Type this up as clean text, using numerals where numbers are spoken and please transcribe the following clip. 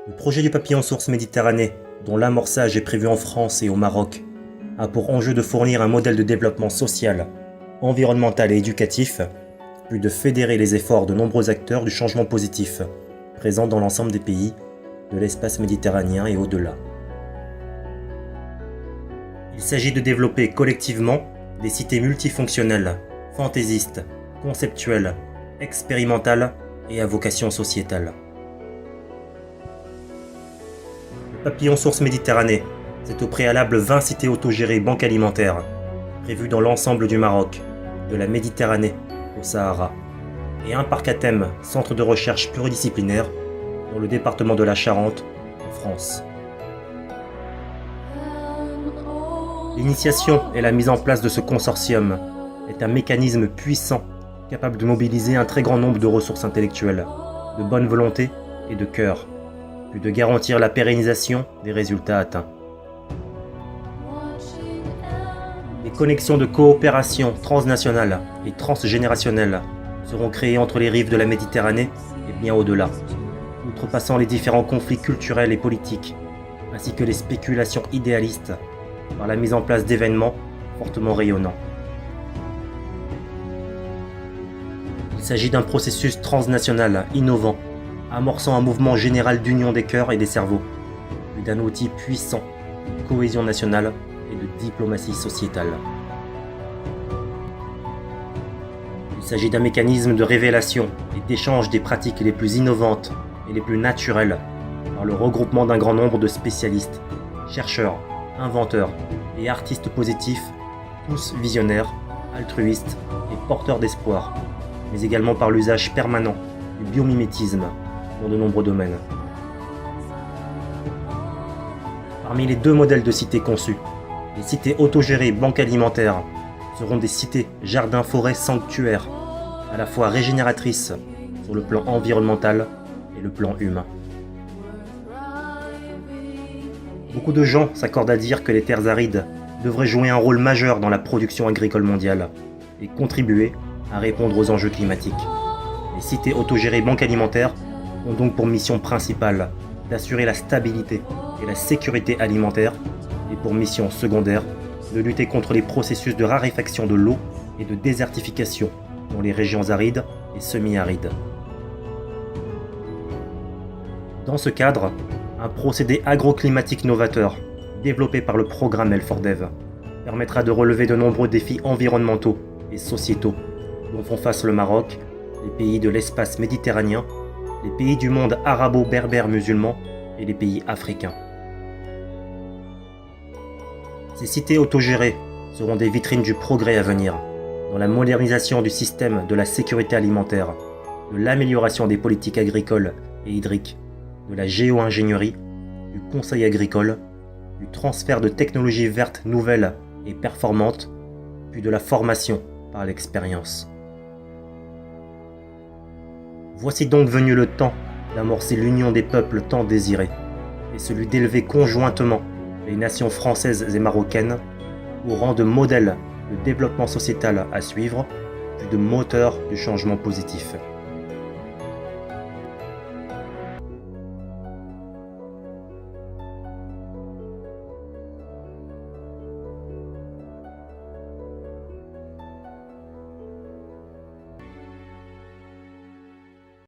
Le projet du Papillon Source Méditerranée, dont l'amorçage est prévu en France et au Maroc, a pour enjeu de fournir un modèle de développement social, environnemental et éducatif, puis de fédérer les efforts de nombreux acteurs du changement positif, présents dans l'ensemble des pays de l'espace méditerranéen et au-delà. Il s'agit de développer collectivement des cités multifonctionnelles, fantaisistes, conceptuelles, expérimentales et à vocation sociétale. Le Papillon Source Méditerranée, c'est au préalable 20 cités autogérées banques alimentaires, prévues dans l'ensemble du Maroc, de la Méditerranée au Sahara, et un parc à thème, centre de recherche pluridisciplinaire, dans le département de la Charente, en France. L'initiation et la mise en place de ce consortium est un mécanisme puissant, capable de mobiliser un très grand nombre de ressources intellectuelles, de bonne volonté et de cœur, puis de garantir la pérennisation des résultats atteints. Des connexions de coopération transnationales et transgénérationnelles seront créées entre les rives de la Méditerranée et bien au-delà, outrepassant les différents conflits culturels et politiques, ainsi que les spéculations idéalistes, par la mise en place d'événements fortement rayonnants. Il s'agit d'un processus transnational innovant, amorçant un mouvement général d'union des cœurs et des cerveaux, puis d'un outil puissant de cohésion nationale et de diplomatie sociétale. Il s'agit d'un mécanisme de révélation et d'échange des pratiques les plus innovantes et les plus naturelles par le regroupement d'un grand nombre de spécialistes, chercheurs, inventeurs et artistes positifs, tous visionnaires, altruistes et porteurs d'espoir, mais également par l'usage permanent du biomimétisme dans de nombreux domaines. Parmi les deux modèles de cités conçus, les cités autogérées banques alimentaires seront des cités jardins-forêts sanctuaires, à la fois régénératrices sur le plan environnemental et le plan humain. Beaucoup de gens s'accordent à dire que les terres arides devraient jouer un rôle majeur dans la production agricole mondiale et contribuer à répondre aux enjeux climatiques. Les cités autogérées banques alimentaires ont donc pour mission principale d'assurer la stabilité et la sécurité alimentaire et pour mission secondaire de lutter contre les processus de raréfaction de l'eau et de désertification dans les régions arides et semi-arides. Dans ce cadre, un procédé agroclimatique novateur, développé par le programme L4Dev, permettra de relever de nombreux défis environnementaux et sociétaux dont font face le Maroc, les pays de l'espace méditerranéen, les pays du monde arabo-berbère musulman et les pays africains. Ces cités autogérées seront des vitrines du progrès à venir, dans la modernisation du système de la sécurité alimentaire, de l'amélioration des politiques agricoles et hydriques, de la géo-ingénierie, du conseil agricole, du transfert de technologies vertes nouvelles et performantes, puis de la formation par l'expérience. Voici donc venu le temps d'amorcer l'union des peuples tant désirée, et celui d'élever conjointement les nations françaises et marocaines au rang de modèles de développement sociétal à suivre, puis de moteurs du changement positif.